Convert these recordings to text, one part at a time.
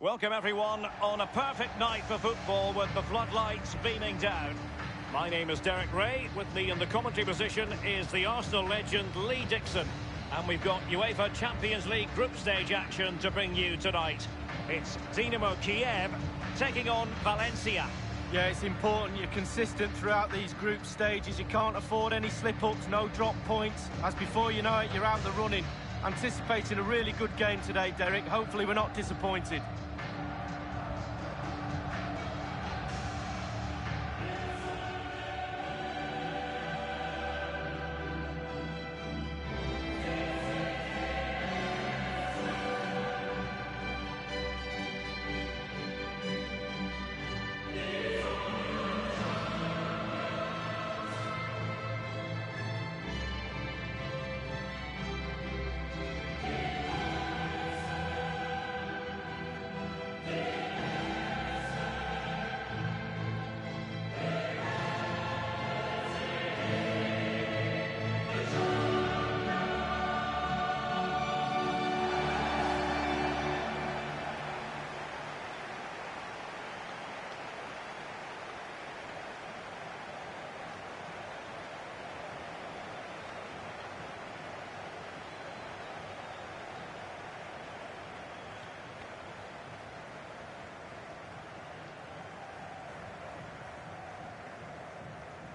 Welcome everyone on a perfect night for football with the floodlights beaming down. My name is Derek Ray. With me in the commentary position is the Arsenal legend Lee Dixon. And we've got UEFA Champions League group stage action to bring you tonight. It's Dinamo Kiev taking on Valencia. Yeah, it's important you're consistent throughout these group stages. You can't afford any slip-ups, no drop points. As before you know it, you're out the running. Anticipating a really good game today, Derek. Hopefully we're not disappointed.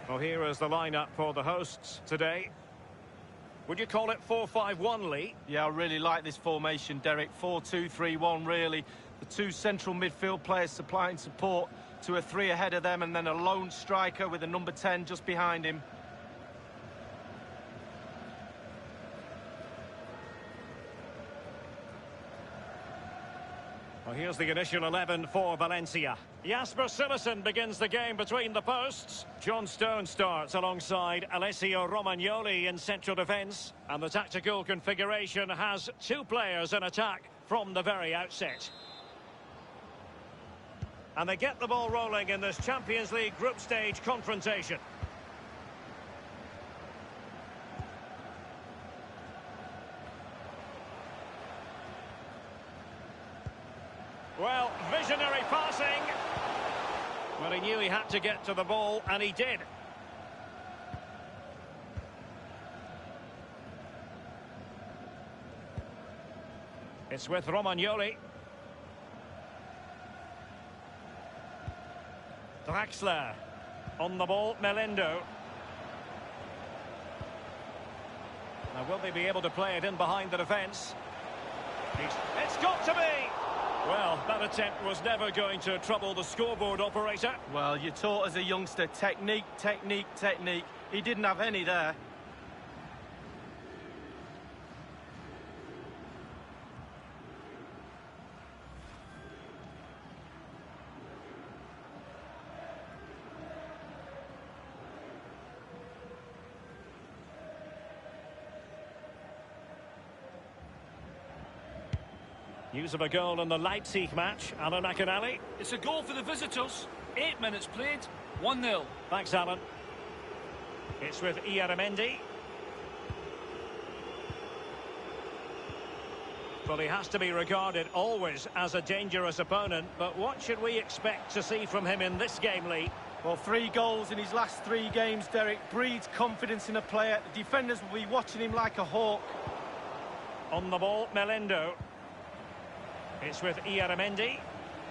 Well, here is the lineup for the hosts today. Would you call it 4-5-1, Lee? Yeah, I really like this formation, Derek. 4-2-3-1, really. The two central midfield players supplying support to a three ahead of them, and then a lone striker with a number 10 just behind him. Well, here's the initial 11 for Valencia. Jasper Cillessen begins the game between the posts. John Stone starts alongside Alessio Romagnoli in central defence. And the tactical configuration has two players in attack from the very outset. And they get the ball rolling in this Champions League group stage confrontation. Well, visionary passing. Well, he knew he had to get to the ball, and he did. It's with Romagnoli. Draxler. On the ball, Melendo. Now, will they be able to play it in behind the defence? It's got to be! Well, that attempt was never going to trouble the scoreboard operator. Well, you're taught as a youngster, technique, technique, technique. He didn't have any there. News of a goal in the Leipzig match. Alan McInally. It's a goal for the visitors. 8 minutes played, 1-0. Thanks, Alan. It's with Ieramendi. Well, he has to be regarded always as a dangerous opponent, but what should we expect to see from him in this game, Lee? Well, 3 goals in his last 3 games, Derek. Breeds confidence in a player. The defenders will be watching him like a hawk. On the ball, Melendo. It's with Ieramendi,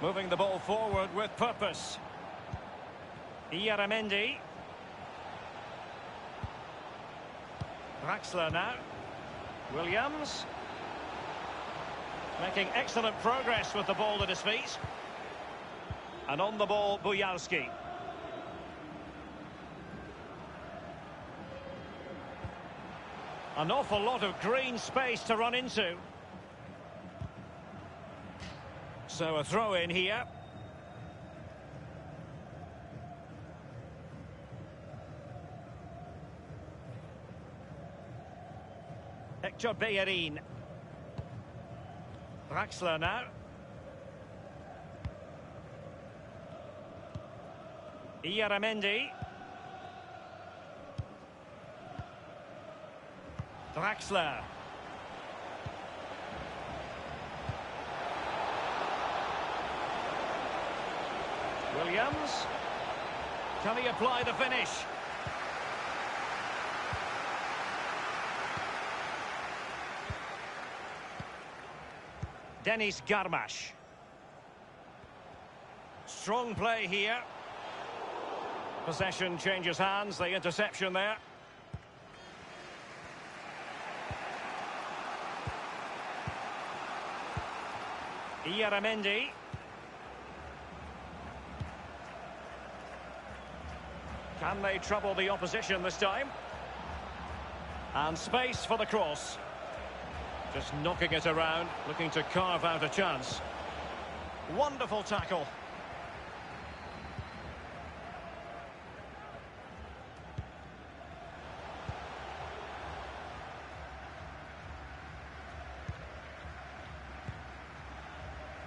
moving the ball forward with purpose. Ieramendi. Draxler now. Williams. Making excellent progress with the ball at his feet. And on the ball, Bujalski. An awful lot of green space to run into. So a throw in here. Hector Bellerin. Draxler now. Ieramendi. Draxler. Williams. Can he apply the finish? Denis Garmash. Strong play here. Possession changes hands, the interception there. Ieramendi. Can they trouble the opposition this time? And space for the cross. Just knocking it around, looking to carve out a chance. Wonderful tackle.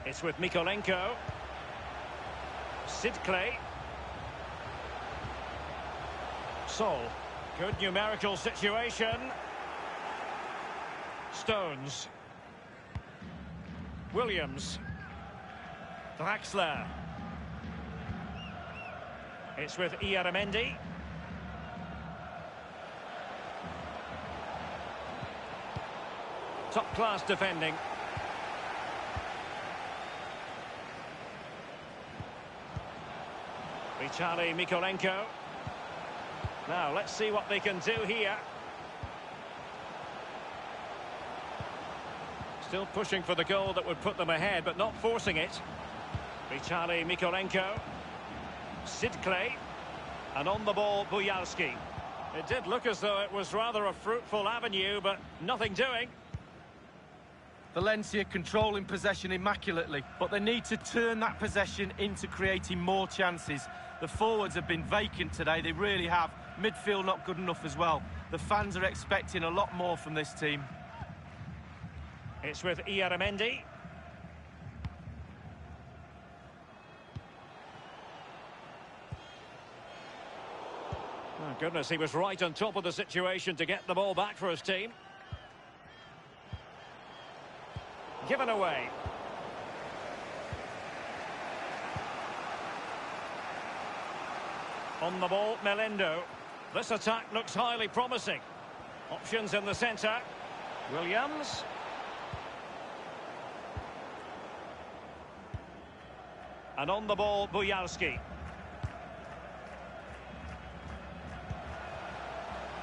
It's with Mikolenko. Sidkley. Sol. Good numerical situation. Stones. Williams. Draxler. It's with Ieramendi. Top-class defending. Vitaly Mikolenko. Now, let's see what they can do here. Still pushing for the goal that would put them ahead, but not forcing it. Vitaly Mikolenko. Sidkley. And on the ball, Bujalski. It did look as though it was rather a fruitful avenue, but nothing doing. Valencia controlling possession immaculately, but they need to turn that possession into creating more chances. The forwards have been vacant today, they really have. Midfield not good enough as well. The fans are expecting a lot more from this team. It's with Ieramendi. Oh, goodness, he was right on top of the situation to get the ball back for his team. Given away. On the ball, Melendo. This attack looks highly promising. Options in the centre. Williams. And on the ball, Bujalski.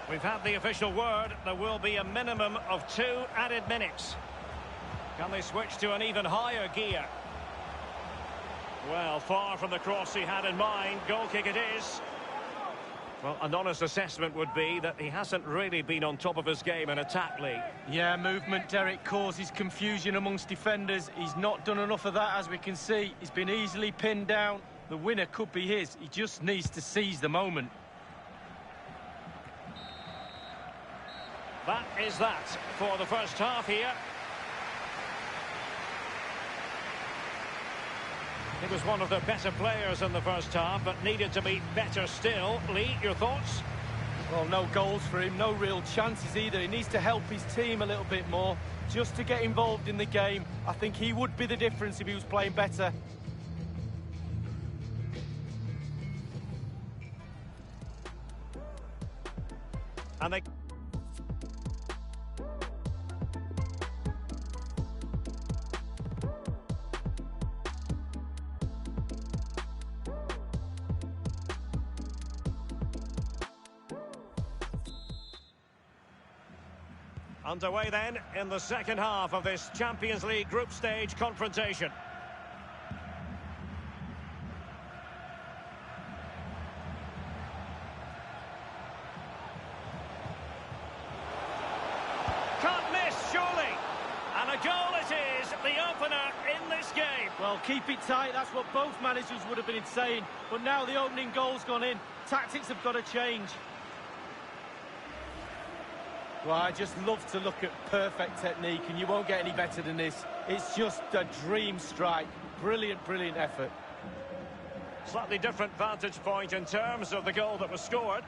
We've had the official word. There will be a minimum of 2 added minutes. Can they switch to an even higher gear? Well, far from the cross he had in mind. Goal kick it is. Well, an honest assessment would be that he hasn't really been on top of his game in attack, Lee. Yeah, movement, Derek, causes confusion amongst defenders. He's not done enough of that, as we can see. He's been easily pinned down. The winner could be his. He just needs to seize the moment. That is that for the first half here. He was one of the better players in the first half, but needed to be better still. Lee, your thoughts? Well, no goals for him, no real chances either. He needs to help his team a little bit more, just to get involved in the game. I think he would be the difference if he was playing better. And they... Underway then in the second half of this Champions League group stage confrontation. Can't miss, surely. And a goal it is, the opener in this game. Well, keep it tight, that's what both managers would have been saying. But now the opening goal's gone in. Tactics have got to change. Well, I just love to look at perfect technique, and you won't get any better than this. It's just a dream strike. Brilliant, brilliant effort. Slightly different vantage point in terms of the goal that was scored.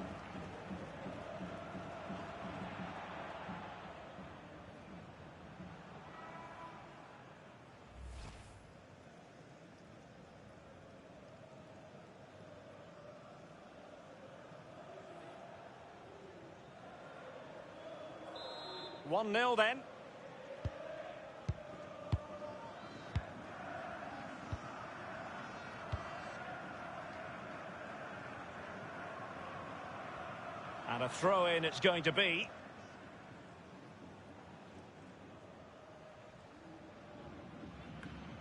1-0 then. And a throw-in it's going to be.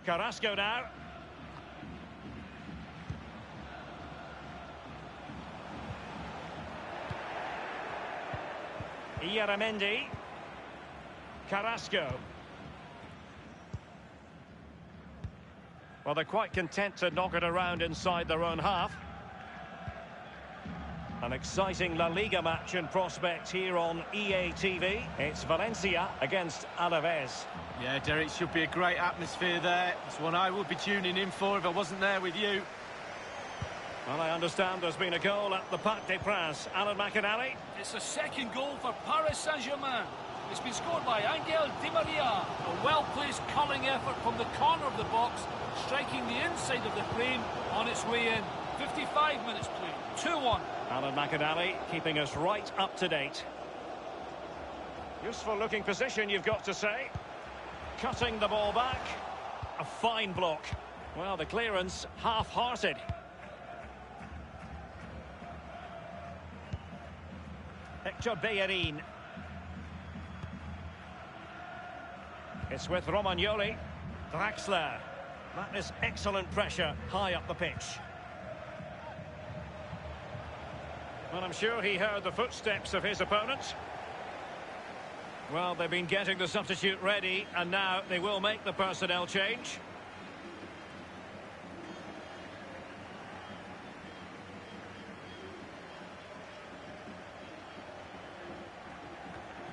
Carrasco now. Ieramendi. Carrasco. Well, they're quite content to knock it around inside their own half. An exciting La Liga match in prospect here on EA TV. It's Valencia against Alaves. Yeah, Derek, should be a great atmosphere there. It's one I would be tuning in for if I wasn't there with you. Well, I understand there's been a goal at the Parc des Princes. Alan McInally. It's the second goal for Paris Saint-Germain. It's been scored by Angel Di Maria. A well-placed curling effort from the corner of the box, striking the inside of the frame on its way in. 55 minutes played. 2-1. Alan McInally keeping us right up to date. Useful looking position, you've got to say. Cutting the ball back. A fine block. Well, the clearance half-hearted. Hector Bellerin. It's with Romagnoli. Draxler. That is excellent pressure high up the pitch. Well, I'm sure he heard the footsteps of his opponent. Well, they've been getting the substitute ready, and now they will make the personnel change.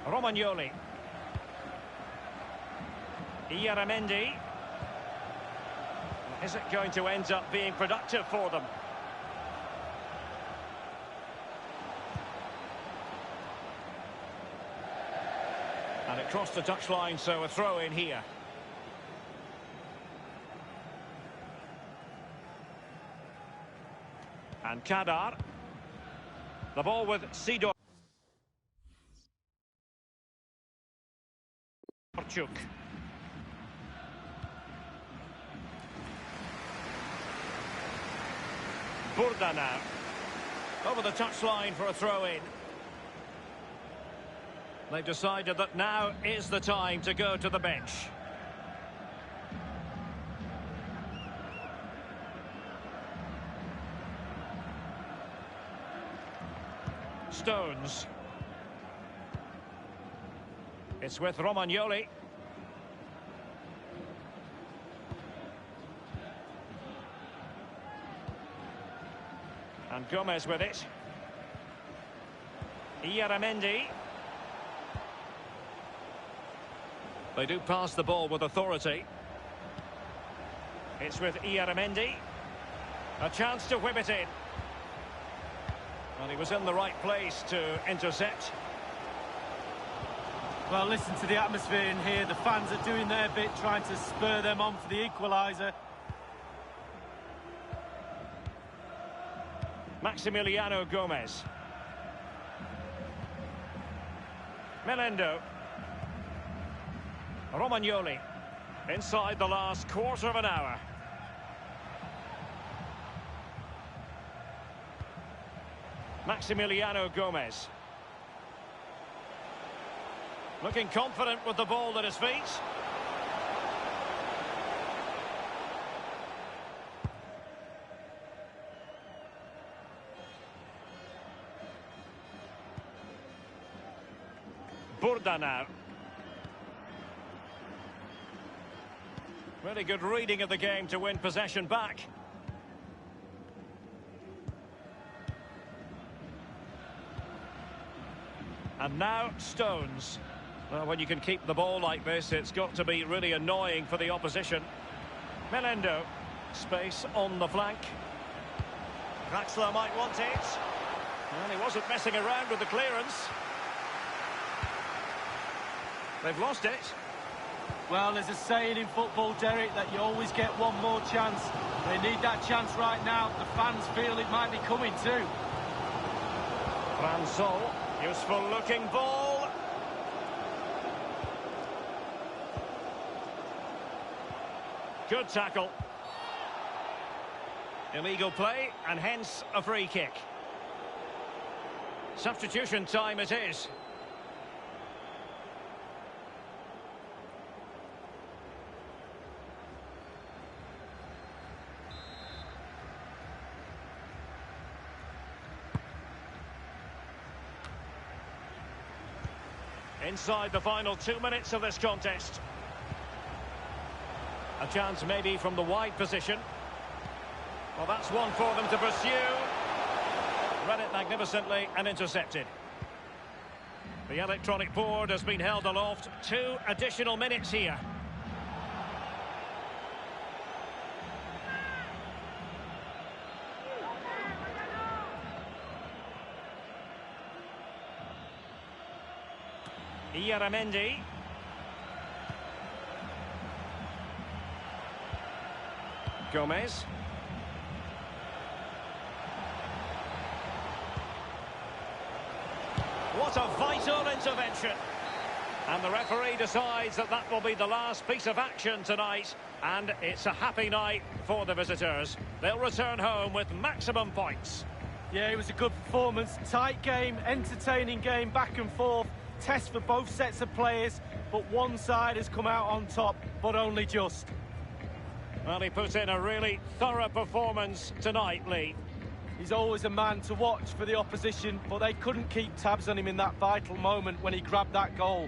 Romagnoli. Ieramendi. Is it going to end up being productive for them? And it crossed the touchline, so a throw in here. And Kadar. The ball with Sidor. Chuk. Burda now. Over the touchline for a throw-in. They've decided that now is the time to go to the bench. Stones. It's with Romagnoli. And Gomez with it. Ieramendi. They do pass the ball with authority. It's with Ieramendi. A chance to whip it in. And he was in the right place to intercept. Well, listen to the atmosphere in here. The fans are doing their bit, trying to spur them on for the equaliser. Maximiliano Gomez. Melendo. Romagnoli. Inside the last quarter of an hour. Maximiliano Gomez. Looking confident with the ball at his feet. Burda now. Really good reading of the game to win possession back. And now Stones. Well, when you can keep the ball like this, it's got to be really annoying for the opposition. Melendo. Space on the flank. Draxler might want it. And he wasn't messing around with the clearance. They've lost it. Well, there's a saying in football, Derek, that you always get one more chance. They need that chance right now. The fans feel it might be coming too. Fransol, useful looking ball. Good tackle. Illegal play, and hence a free kick. Substitution time it is. Inside the final 2 minutes of this contest. A chance maybe from the wide position. Well, that's one for them to pursue. Read it magnificently and intercepted. The electronic board has been held aloft. 2 additional minutes here. Ieramendi. Gomez. What a vital intervention. And the referee decides that that will be the last piece of action tonight. And it's a happy night for the visitors. They'll return home with maximum points. Yeah, it was a good performance. Tight game, entertaining game, back and forth. Test for both sets of players, but one side has come out on top, but only just. Well, he put in a really thorough performance tonight, Lee. He's always a man to watch for the opposition, but they couldn't keep tabs on him in that vital moment when he grabbed that goal.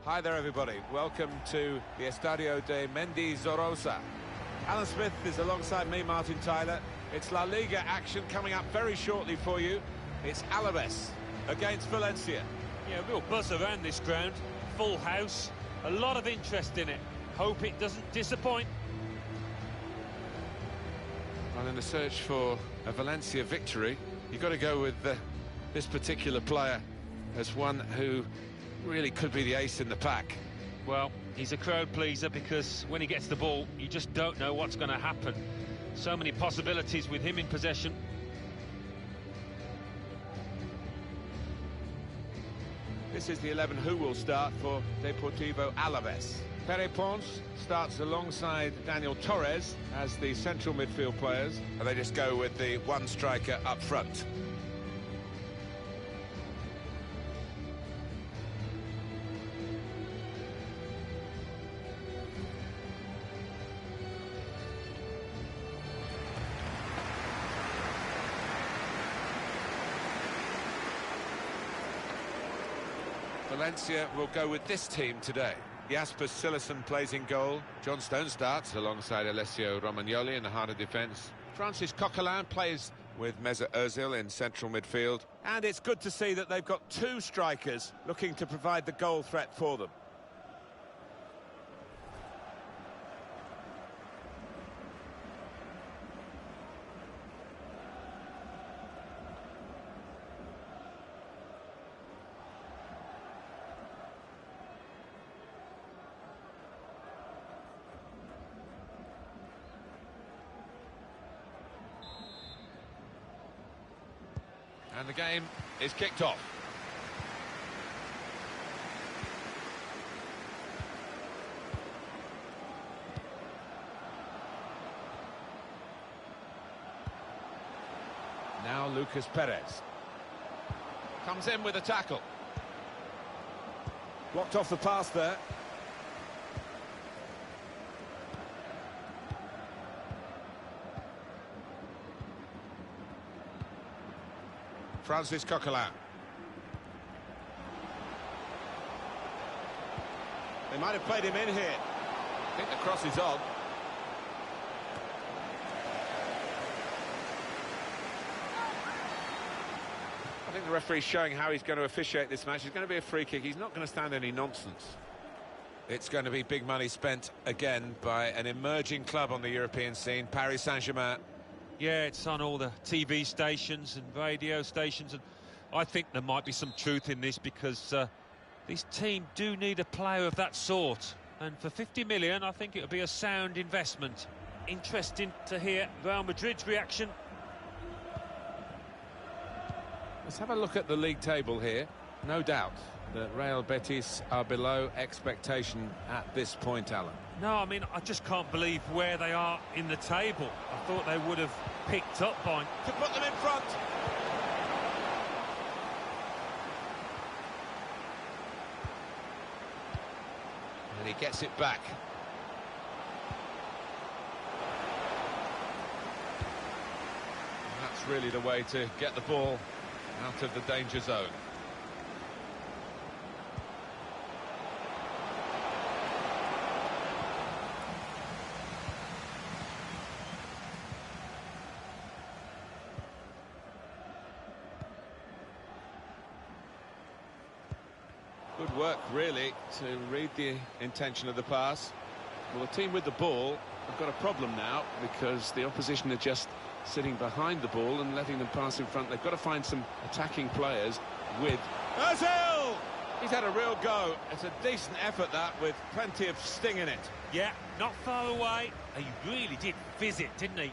Hi there, everybody. Welcome to the Estadio de Mendizorroza. Alan Smith is alongside me, Martin Tyler. It's La Liga action coming up very shortly for you. It's Alaves against Valencia. Yeah, real buzz around this ground. Full house, a lot of interest in it. Hope it doesn't disappoint. Well, in the search for a Valencia victory, you've got to go with this particular player as one who really could be the ace in the pack. Well, he's a crowd pleaser because when he gets the ball, you just don't know what's going to happen. So many possibilities with him in possession. This is the 11 who will start for Deportivo Alaves. Pere Pons starts alongside Daniel Torres as the central midfield players. And they just go with the one striker up front. Valencia will go with this team today. Jasper Cillessen plays in goal. John Stone starts alongside Alessio Romagnoli in the heart of defence. Francis Coquelin plays with Mesut Ozil in central midfield. And it's good to see that they've got two strikers looking to provide the goal threat for them. And the game is kicked off. Now Lucas Perez comes in with a tackle. Blocked off the pass there. Francis Coquelin. They might have played him in here. I think the cross is on. I think the referee's showing how he's going to officiate this match. It's going to be a free kick. He's not going to stand any nonsense. It's going to be big money spent again by an emerging club on the European scene, Paris Saint-Germain. Yeah, it's on all the TV stations and radio stations, and I think there might be some truth in this because this team do need a player of that sort, and for 50 million I think it would be a sound investment. Interesting to hear Real Madrid's reaction. Let's have a look at the league table here. No doubt that Real Betis are below expectation at this point, Alan. No, I mean, I just can't believe where they are in the table. I thought they would have picked up by... To put them in front. And he gets it back. And that's really the way to get the ball out of the danger zone. Good work, really, to read the intention of the pass. Well, the team with the ball have got a problem now because the opposition are just sitting behind the ball and letting them pass in front. They've got to find some attacking players with... Ozil! He's had a real go. It's a decent effort, that, with plenty of sting in it. Yeah, not far away. He really did fizz it, didn't he?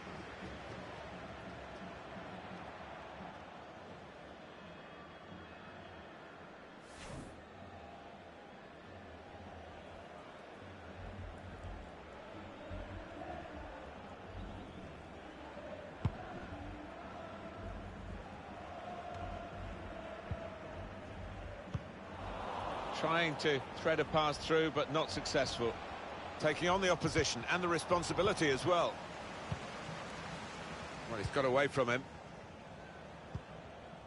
Trying to thread a pass through, but not successful. Taking on the opposition and the responsibility as well. Well, he's got away from him.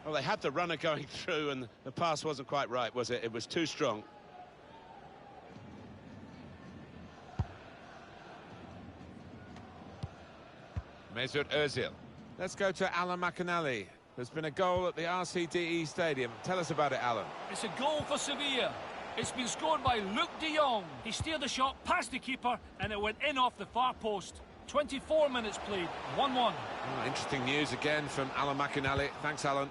Well, they had the runner going through and the pass wasn't quite right, was it? It was too strong. Mesut Ozil. Let's go to Alan McInally. There's been a goal at the RCDE Stadium. Tell us about it, Alan. It's a goal for Sevilla. It's been scored by Luke de Jong. He steered the shot past the keeper and it went in off the far post. 24 minutes played, 1-1. Oh, interesting news again from Alan McInally. Thanks, Alan.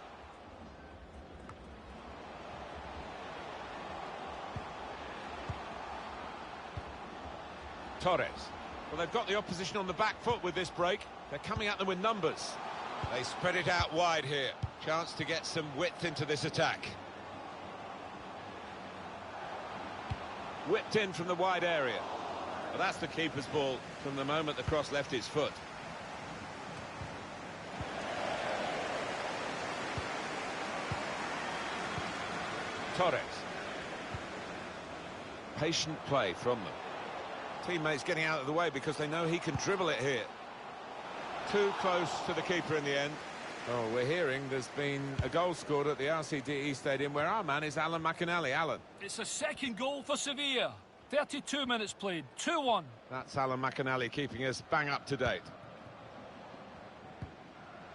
Torres. Well, they've got the opposition on the back foot with this break. They're coming at them with numbers. They spread it out wide here. Chance to get some width into this attack. Whipped in from the wide area. Well, that's the keeper's ball from the moment the cross left his foot. Torres. Patient play from them. Teammates getting out of the way because they know he can dribble it here. Too close to the keeper in the end. Oh, we're hearing there's been a goal scored at the RCDE Stadium where our man is Alan McInally. Alan. It's a second goal for Sevilla. 32 minutes played, 2-1. That's Alan McInally keeping us bang up to date.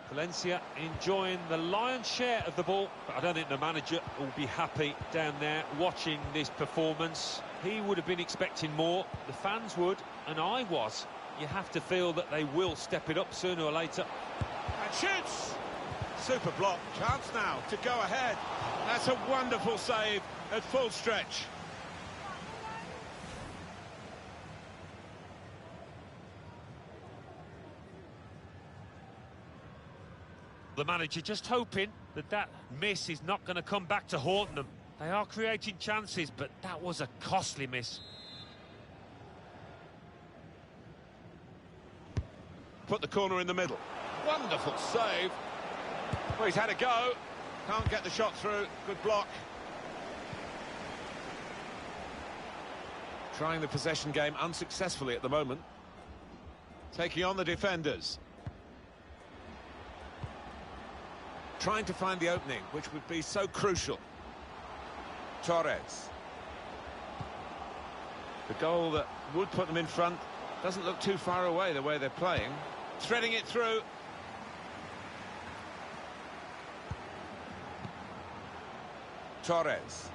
Valencia enjoying the lion's share of the ball, but I don't think the manager will be happy down there watching this performance. He would have been expecting more, the fans would, and I was. You have to feel that they will step it up sooner or later. And shoots! Super block, chance now to go ahead. That's a wonderful save at full stretch. The manager just hoping that that miss is not going to come back to haunt them. They are creating chances, but that was a costly miss. Put the corner in the middle. Wonderful save. Well, he's had a go. Can't get the shot through. Good block. Trying the possession game unsuccessfully at the moment. Taking on the defenders. Trying to find the opening, which would be so crucial. Torres. The goal that would put them in front doesn't look too far away the way they're playing. Threading it through. Torres.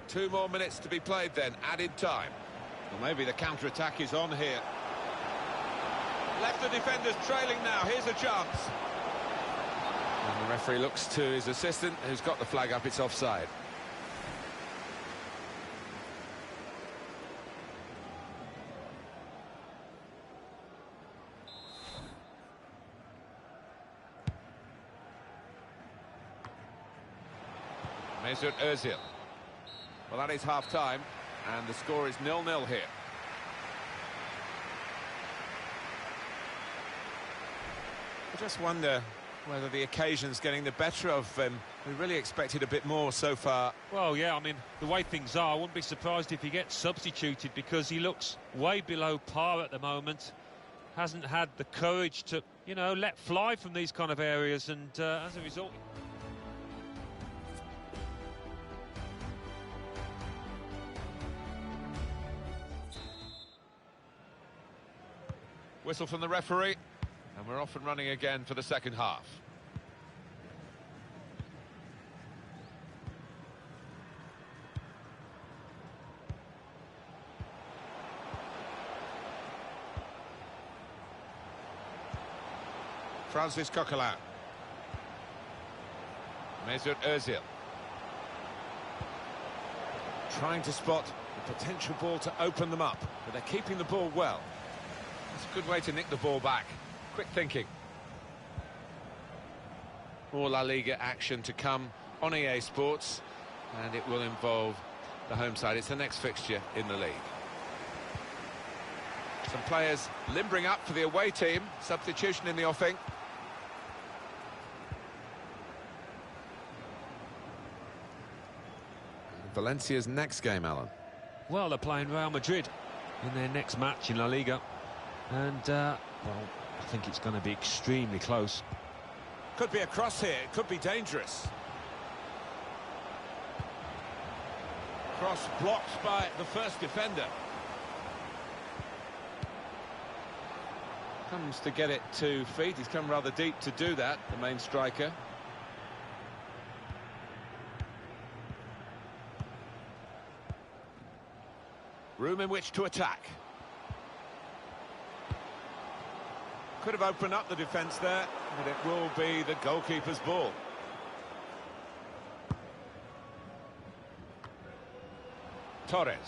Two more minutes to be played then, added time. Well, maybe the counter-attack is on here. Left the defenders trailing now, here's a chance. And the referee looks to his assistant, who's got the flag up, it's offside. Mesut Ozil. Well, that is half-time, and the score is 0-0 here. I just wonder whether the occasion's getting the better of him. We really expected a bit more so far. Well, yeah, I mean, the way things are, I wouldn't be surprised if he gets substituted because he looks way below par at the moment. Hasn't had the courage to, you know, let fly from these kind of areas, and as a result... Whistle from the referee, and we're off and running again for the second half. Francis Coquelin. Mesut Ozil. Trying to spot the potential ball to open them up, but they're keeping the ball well. It's a good way to nick the ball back. Quick thinking. More La Liga action to come on EA Sports, and it will involve the home side. It's the next fixture in the league. Some players limbering up for the away team. Substitution in the offing. Valencia's next game, Alan. Well, they're playing Real Madrid in their next match in La Liga. And, well, I think it's going to be extremely close. Could be a cross here, it could be dangerous. Cross blocked by the first defender. Comes to get it to feet, he's come rather deep to do that, the main striker. Room in which to attack. Could have opened up the defence there, but it will be the goalkeeper's ball. Torres.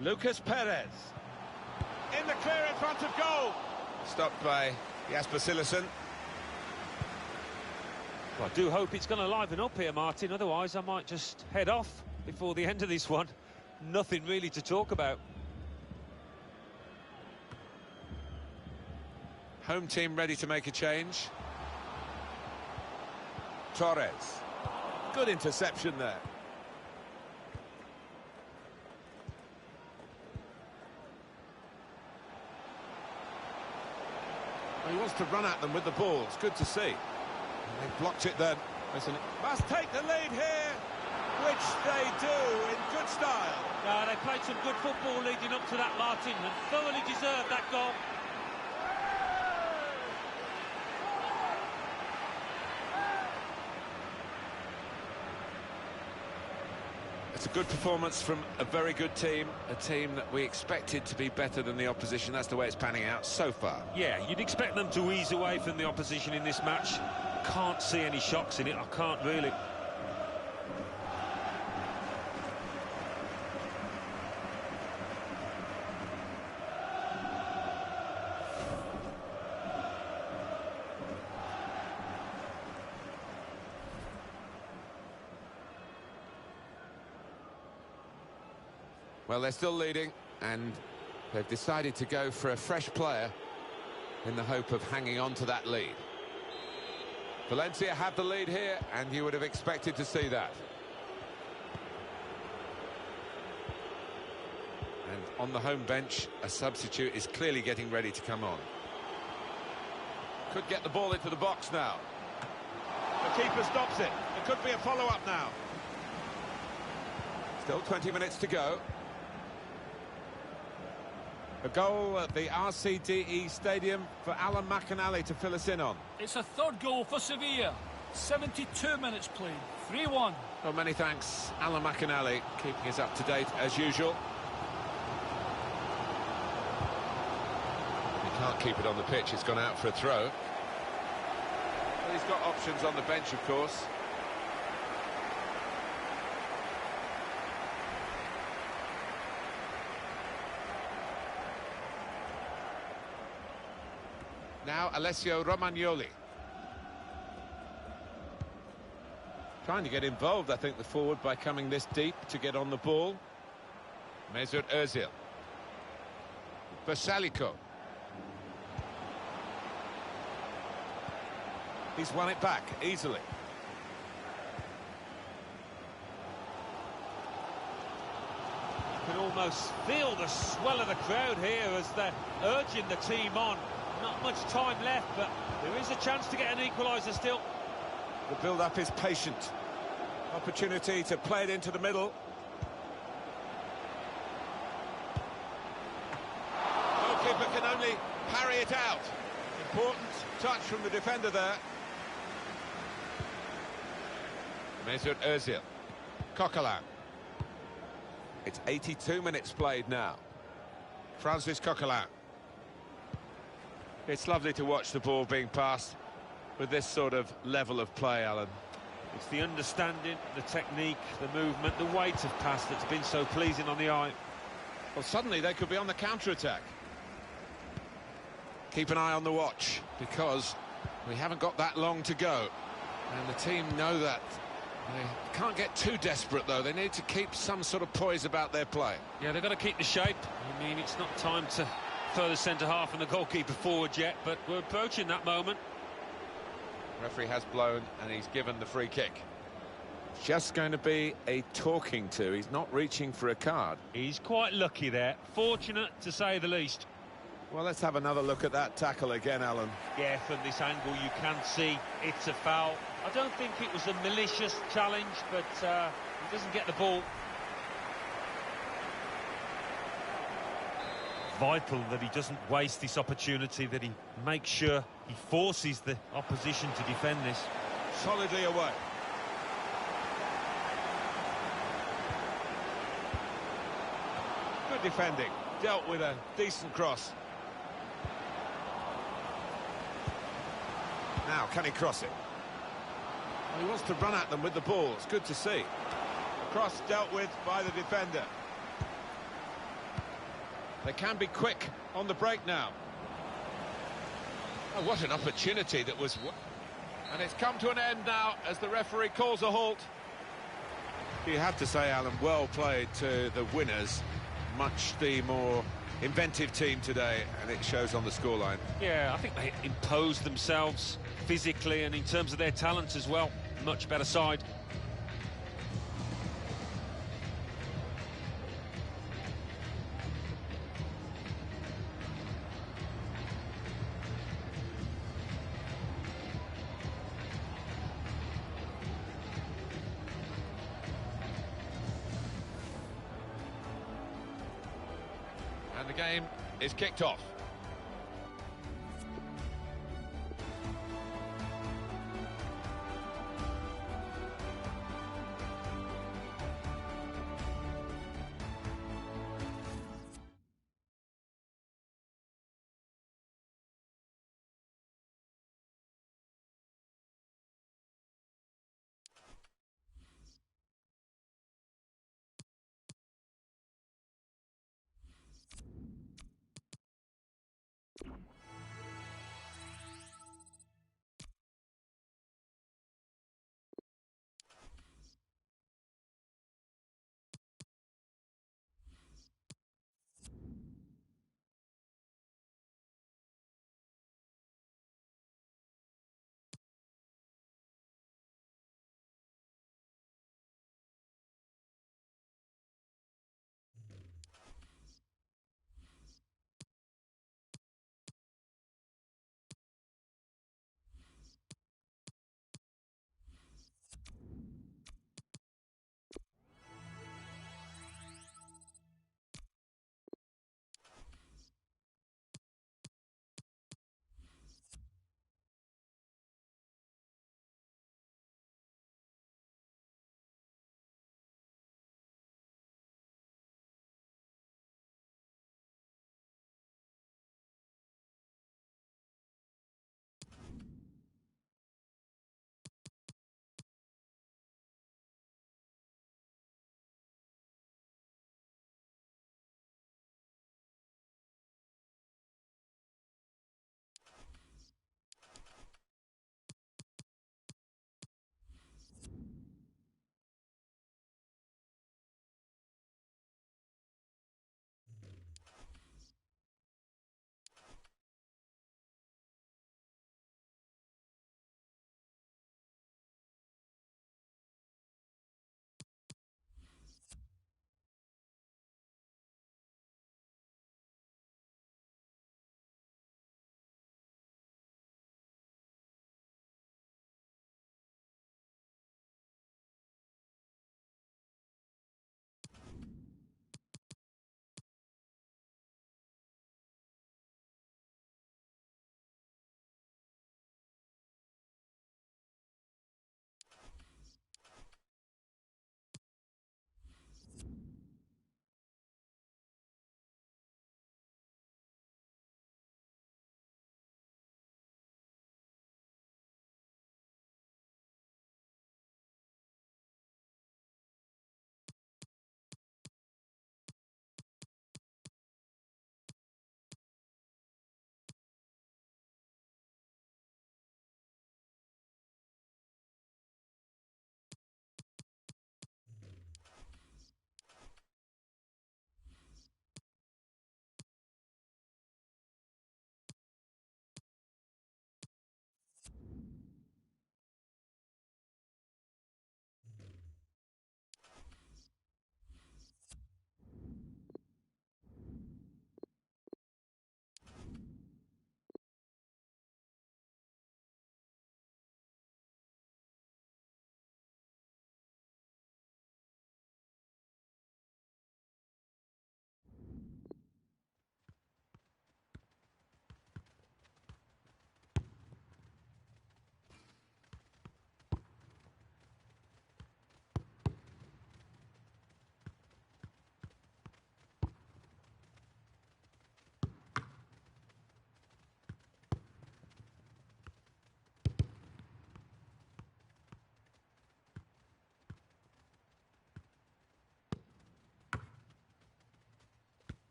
Lucas Perez. In the clear in front of goal. Stopped by Jasper Cillessen. Well, I do hope it's going to liven up here, Martin. Otherwise, I might just head off before the end of this one. Nothing really to talk about. Home team ready to make a change. Torres. Good interception there. He wants to run at them with the ball. It's good to see. And they've blocked it then. Must take the lead here, which they do in good style. No, they played some good football leading up to that, Martin, and thoroughly deserved that goal. It's a good performance from a very good team, a team that we expected to be better than the opposition. That's the way it's panning out so far. Yeah, you'd expect them to ease away from the opposition in this match. Can't see any shocks in it, I can't really. Well, they're still leading, and they've decided to go for a fresh player in the hope of hanging on to that lead. Valencia have the lead here, and you would have expected to see that. And on the home bench, a substitute is clearly getting ready to come on. Could get the ball into the box now. The keeper stops it. It could be a follow-up now. Still 20 minutes to go. A goal at the RCDE Stadium for Alan McInally to fill us in on. It's a third goal for Sevilla. 72 minutes played. 3-1. Well, many thanks, Alan McInally, keeping us up to date as usual. He can't keep it on the pitch. It's gone out for a throw. But he's got options on the bench, of course. Now Alessio Romagnoli. Trying to get involved, I think, the forward by coming this deep to get on the ball. Mesut Ozil. Versalico. He's won it back easily. You can almost feel the swell of the crowd here as they're urging the team on. Not much time left, but there is a chance to get an equaliser still. The build-up is patient. Opportunity to play it into the middle. Goalkeeper can only parry it out. Important touch from the defender there. Mesut Ozil. Coquelin. It's 82 minutes played now. Francis Coquelin. It's lovely to watch the ball being passed with this sort of level of play, Alan. It's the understanding, the technique, the movement, the weight of pass that's been so pleasing on the eye. Well, suddenly they could be on the counter-attack. Keep an eye on the watch, because we haven't got that long to go. And the team know that. They can't get too desperate, though. They need to keep some sort of poise about their play. Yeah, they've got to keep the shape. I mean, it's not time to further centre-half and the goalkeeper forward yet, but we're approaching that moment. Referee has blown, and he's given the free kick. Just going to be a talking to. He's not reaching for a card. He's quite lucky there. Fortunate, to say the least. Well, let's have another look at that tackle again, Alan. Yeah, from this angle you can see it's a foul. I don't think it was a malicious challenge, but he doesn't get the ball. Vital that he doesn't waste this opportunity, that he makes sure he forces the opposition to defend this. Solidly away. Good defending. Dealt with a decent cross. Now, can he cross it? Well, he wants to run at them with the ball. It's good to see. Cross dealt with by the defender. They can be quick on the break now. Oh, what an opportunity that was... And it's come to an end now as the referee calls a halt. You have to say, Alan, well played to the winners. Much the more inventive team today, and it shows on the scoreline. Yeah, I think they imposed themselves physically and in terms of their talent as well. Much better side. And the game is kicked off.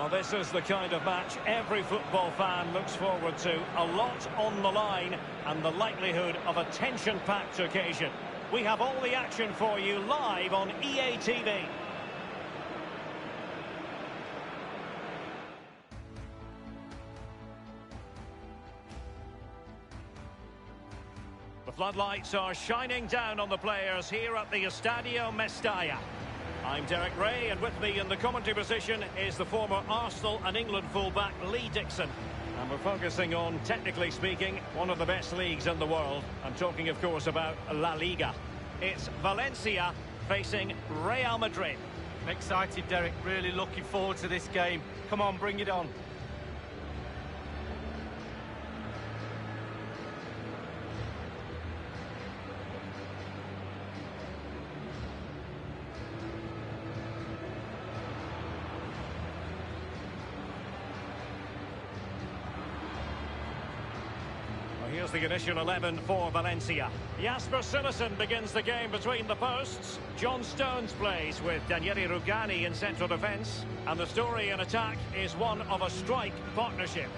Well, this is the kind of match every football fan looks forward to. A lot on the line and the likelihood of a tension-packed occasion. We have all the action for you live on EA TV. The floodlights are shining down on the players here at the Estadio Mestalla. I'm Derek Ray, and with me in the commentary position is the former Arsenal and England fullback Lee Dixon. And we're focusing on, technically speaking, one of the best leagues in the world. I'm talking, of course, about La Liga. It's Valencia facing Real Madrid. I'm excited, Derek. Really looking forward to this game. Come on, bring it on. Here's the initial 11 for Valencia. Jasper Cillessen begins the game between the posts. John Stones plays with Daniele Rugani in central defence. And the story in attack is one of a strike partnership.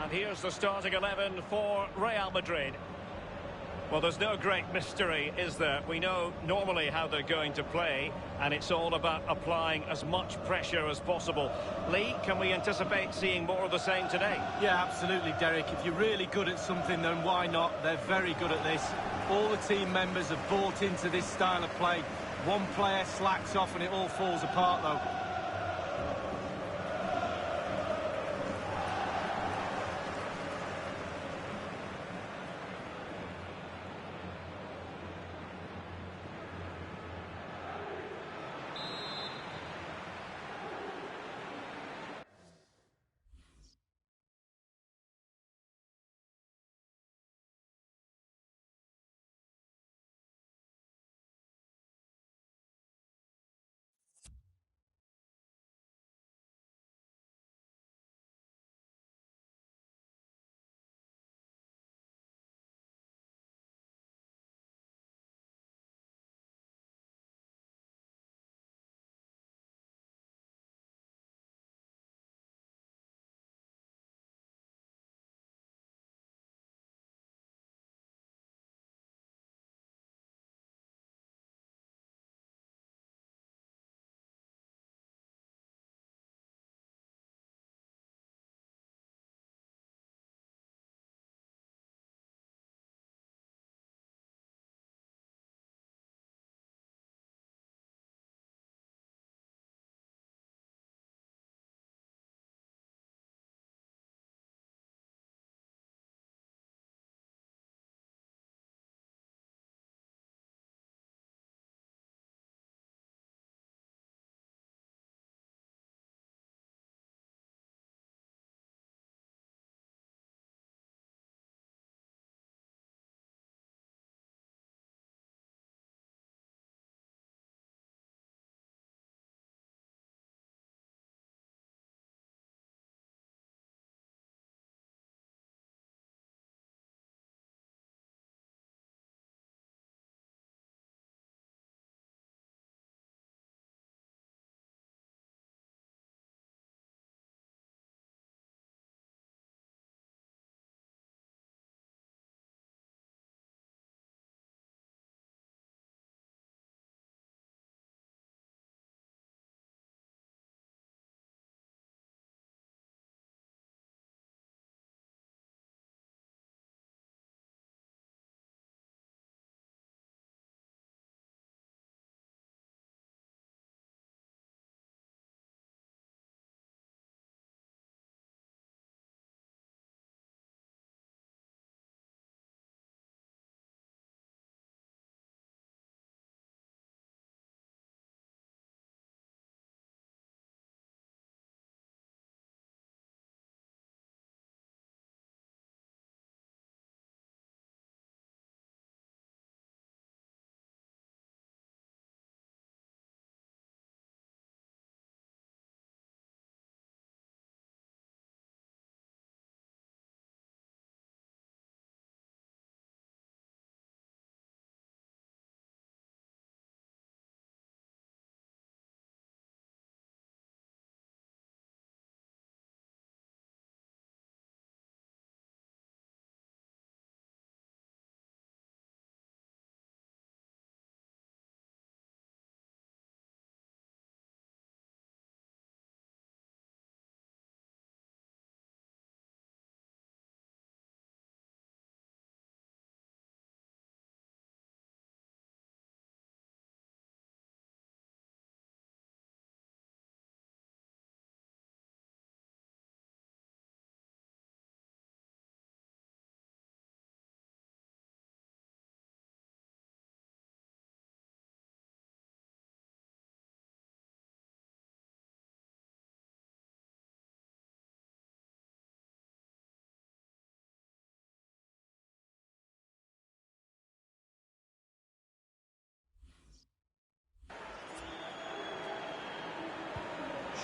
And here's the starting 11 for Real Madrid. Well, there's no great mystery, is there? We know normally how they're going to play, and it's all about applying as much pressure as possible. Lee, can we anticipate seeing more of the same today? Yeah, absolutely, Derek. If you're really good at something, then why not? They're very good at this. All the team members have bought into this style of play. One player slacks off and it all falls apart, though.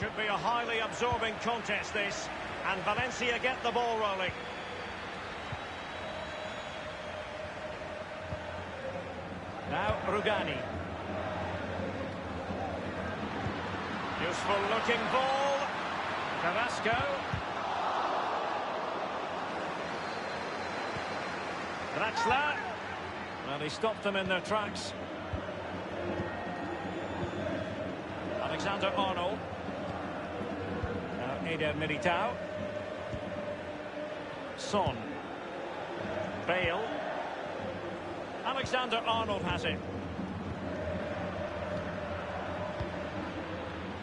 Should be a highly absorbing contest, this. And Valencia get the ball rolling. Now Rugani. Useful looking ball. Carrasco. Draxler. Well, he stopped them in their tracks. Alexander-Arnold. Now Eder Militao. Son. Bale. Alexander-Arnold has it.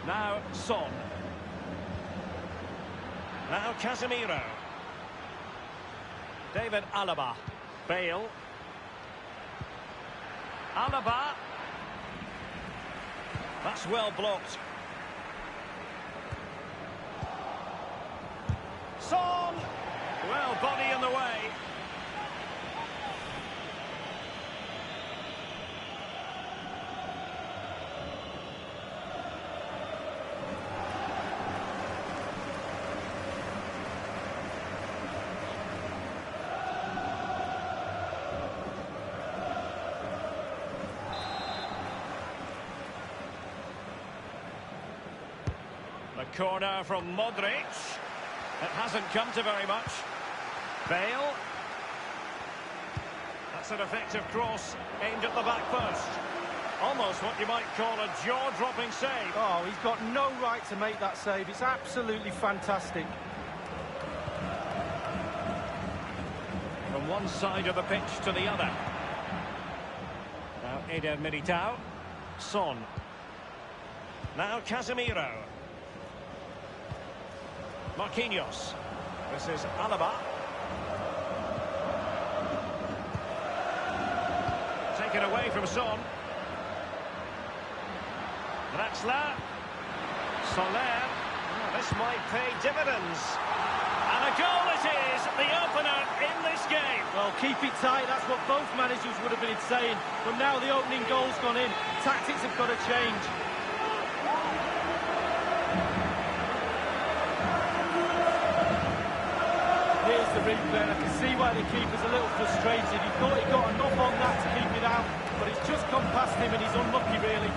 Now Son. Now Casemiro. David Alaba. Bale. Alaba. That's well blocked. Son. Well, body in the way. The corner from Modric. It hasn't come to very much. Bale. That's an effective cross aimed at the back post. Almost what you might call a jaw-dropping save. Oh, he's got no right to make that save. It's absolutely fantastic. From one side of the pitch to the other. Now Eder Militao. Son. Now Casemiro. Marquinhos. This is Alaba. Taken away from Son. Draxler. Soler. Oh, this might pay dividends. And a goal it is, the opener in this game. Well, keep it tight, that's what both managers would have been saying. But now the opening goal's gone in. Tactics have got to change. Here's the replay, and I can see why the keeper's a little frustrated. He thought he got enough on that to keep it out, but it's just gone past him and he's unlucky, really.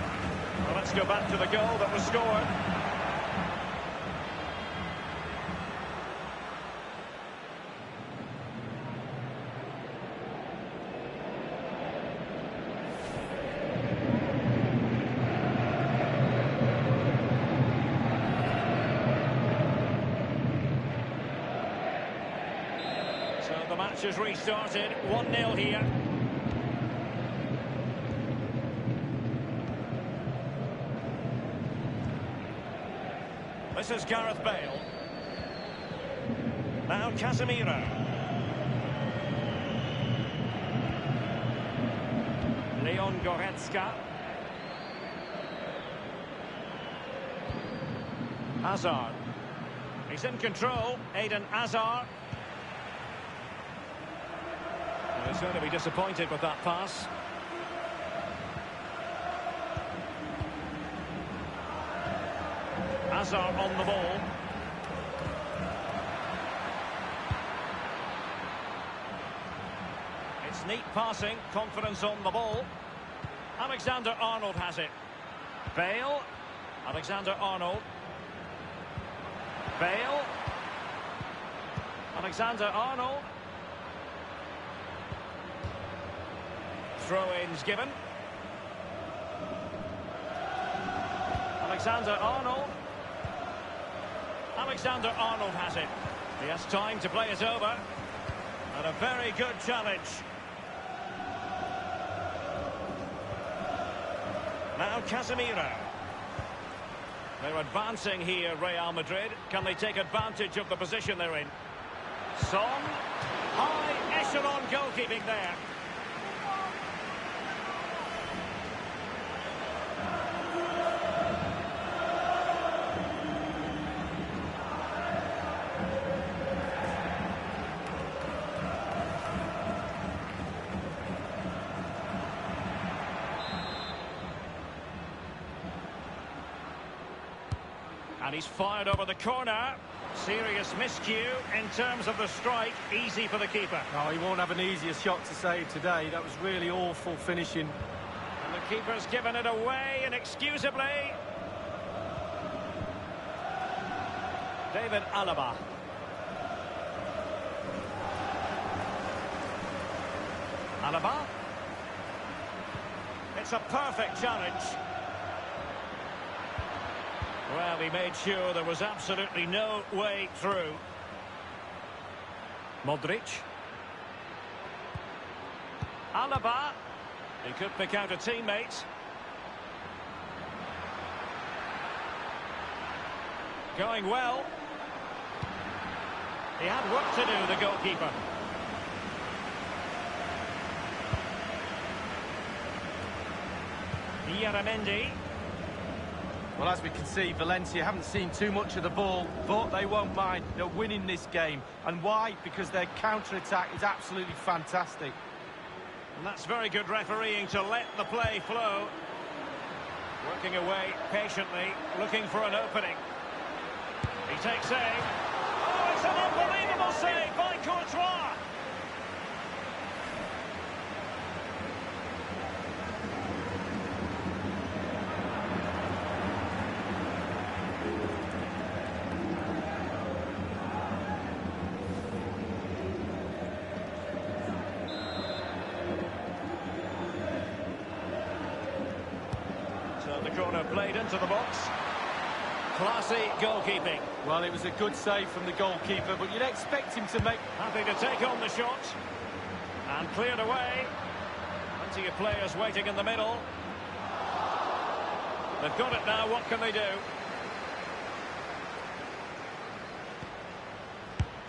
Well, let's go back to the goal that was scored. So the match has restarted, 1-0 here. This is Gareth Bale. Now Casemiro. Leon Goretzka. Hazard. He's in control. Eden Hazard. He's going to be disappointed with that pass. Hazard on the ball. It's neat passing, confidence on the ball. Alexander-Arnold has it. Bale. Alexander-Arnold. Bale. Alexander-Arnold. Throw-ins given. Alexander-Arnold. Alexander-Arnold has it. He has time to play it over. And a very good challenge. Now Casemiro. They're advancing here, Real Madrid. Can they take advantage of the position they're in? Son. High echelon goalkeeping there. And he's fired over the corner. Serious miscue in terms of the strike. Easy for the keeper. No, he won't have an easier shot to save today. That was really awful finishing. And the keeper's given it away inexcusably. David Alaba. Alaba. It's a perfect challenge. Well, he made sure there was absolutely no way through. Modric. Alaba. He could pick out a teammate. Going well. He had work to do, the goalkeeper. Yaramendi. Well, as we can see, Valencia haven't seen too much of the ball, but they won't mind. They're winning this game. And why? Because their counter-attack is absolutely fantastic. And that's very good refereeing to let the play flow. Working away patiently, looking for an opening. He takes aim. Oh, it's an unbelievable save by Courtois. So the corner played into the box. Classy goalkeeping. Well, it was a good save from the goalkeeper, but you'd expect him to make... Happy to take on the shot. And cleared away. Plenty of players waiting in the middle. They've got it now, what can they do?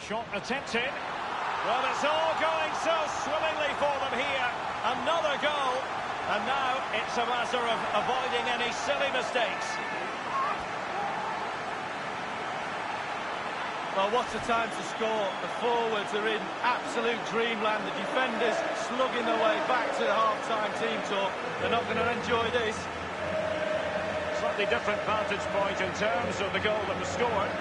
Shot attempted. Well, it's all going so swimmingly for them here. Another goal. And now it's a matter of avoiding any silly mistakes. Well, what a time to score. The forwards are in absolute dreamland. The defenders slugging their way back to the half-time team talk. They're not going to enjoy this. Slightly different vantage point in terms of the goal that was scored.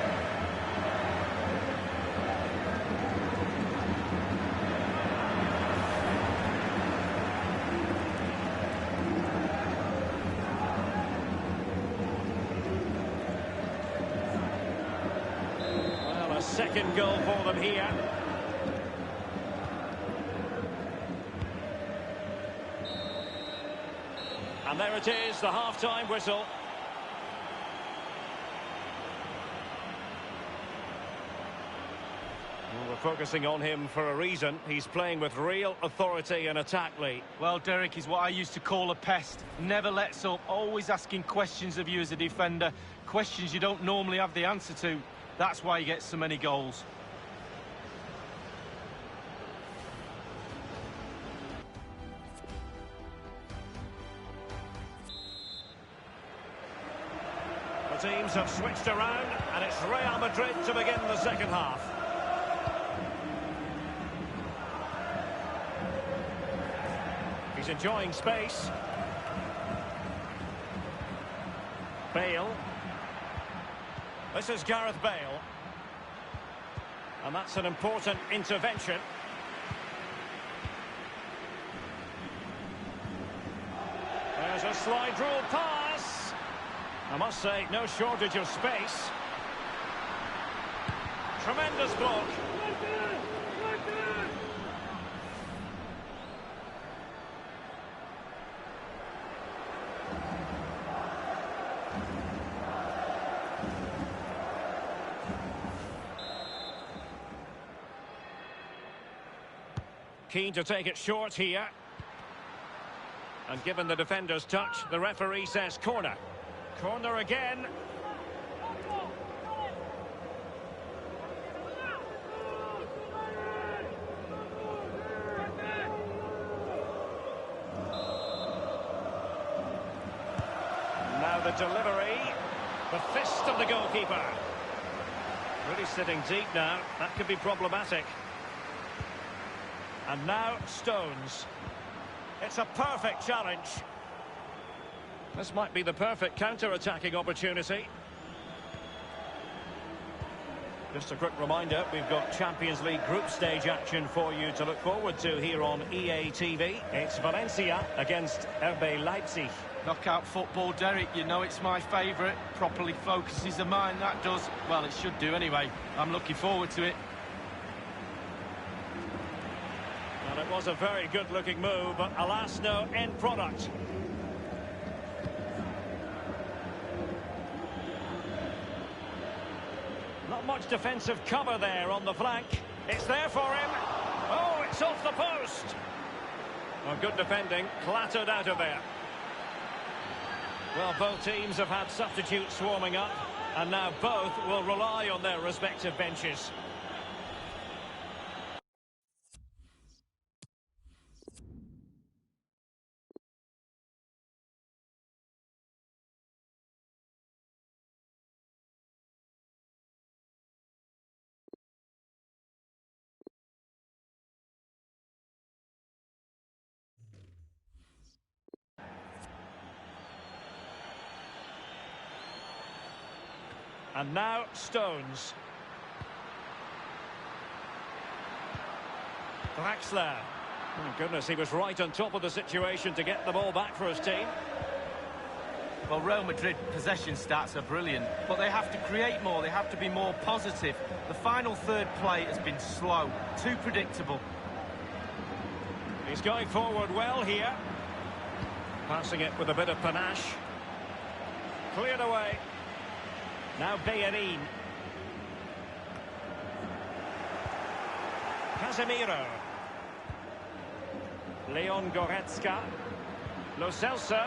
Second goal for them here. And there it is, the half-time whistle. Well, we're focusing on him for a reason. He's playing with real authority and attack, Lee. Well, Derek is what I used to call a pest. Never lets up, always asking questions of you as a defender. Questions you don't normally have the answer to. That's why he gets so many goals. The teams have switched around, and it's Real Madrid to begin the second half. He's enjoying space. Bale. This is Gareth Bale. And that's an important intervention. There's a slide rule pass. I must say, no shortage of space. Tremendous block. Keen to take it short here. And given the defender's touch, the referee says corner. Corner again. Now the delivery. The fist of the goalkeeper. Really sitting deep now. That could be problematic. And now Stones. It's a perfect challenge. This might be the perfect counter-attacking opportunity. Just a quick reminder, we've got Champions League group stage action for you to look forward to here on EA TV. It's Valencia against RB Leipzig. Knockout football, Derek, you know it's my favourite. Properly focuses the mind, that does. Well, it should do anyway. I'm looking forward to it. And it was a very good-looking move, but alas, no end product. Not much defensive cover there on the flank. It's there for him. Oh, it's off the post. Well, good defending, clattered out of there. Well, both teams have had substitutes swarming up, and now both will rely on their respective benches. And now Stones. Draxler. Oh, goodness, he was right on top of the situation to get the ball back for his team. Well, Real Madrid possession stats are brilliant, but they have to create more, they have to be more positive. The final third play has been slow, too predictable. He's going forward well here. Passing it with a bit of panache. Cleared away. Now Bellerin. Casemiro. Leon Goretzka. Lo Celso.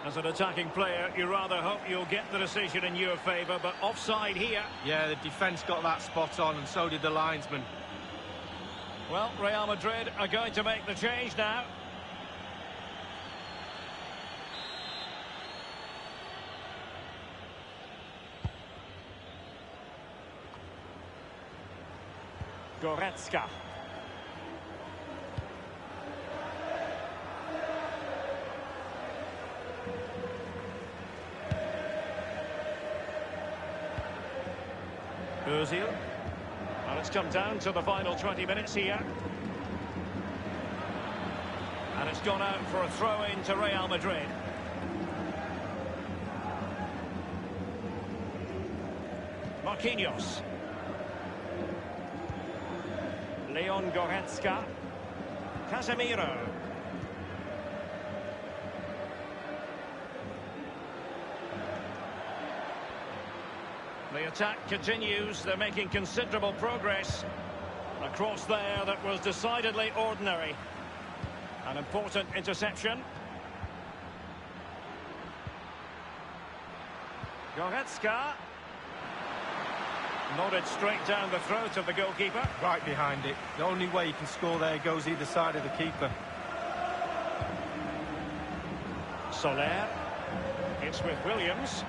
As an attacking player, you rather hope you'll get the decision in your favour, but offside here. Yeah, the defence got that spot on, and so did the linesman. Well, Real Madrid are going to make the change now. Goretzka. Ozil. Well, it's come down to the final 20 minutes here. And it's gone out for a throw-in to Real Madrid. Marquinhos. Leon Goretzka. Casemiro. The attack continues. They're making considerable progress. A cross there that was decidedly ordinary. An important interception. Goretzka. Nodded straight down the throat of the goalkeeper. Right behind it. The only way you can score there goes either side of the keeper. Soler. It's with Williams.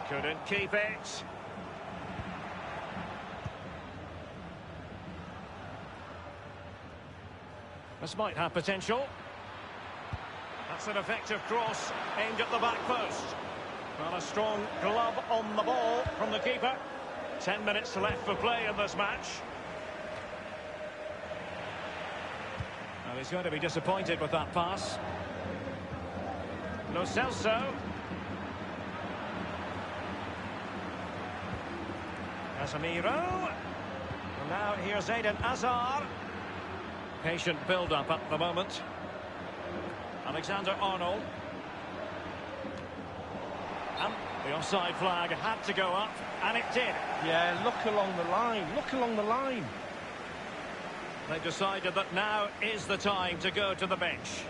Couldn't keep it. This might have potential. That's an effective cross aimed at the back post. Well, a strong glove on the ball from the keeper. 10 minutes left for play in this match. Well, he's going to be disappointed with that pass. Lo Celso. Casemiro. And now here's Eden Hazard. Patient build-up at the moment. Alexander-Arnold. And the offside flag had to go up, and it did. Yeah, look along the line. Look along the line. They've decided that now is the time to go to the bench.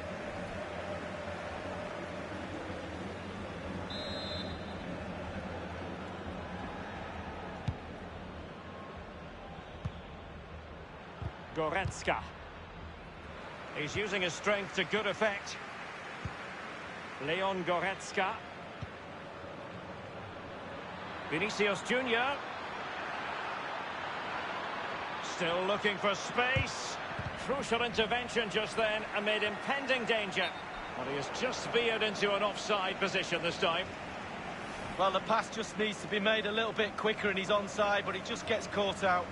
Goretzka. He's using his strength to good effect. Leon Goretzka. Vinicius Junior. Still looking for space. Crucial intervention just then amid impending danger. Well, he has just veered into an offside position this time. Well, the pass just needs to be made a little bit quicker and he's onside, but he just gets caught out.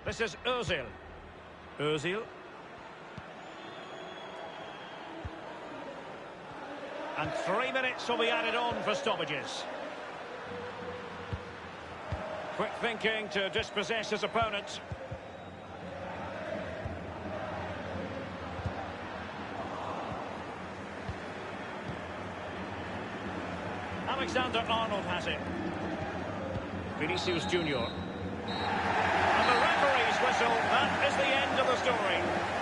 This is Özil. Özil. And 3 minutes will be added on for stoppages. Quick thinking to dispossess his opponent. Alexander-Arnold has it. Vinicius Junior. And the referee's whistle, that is the end of the story.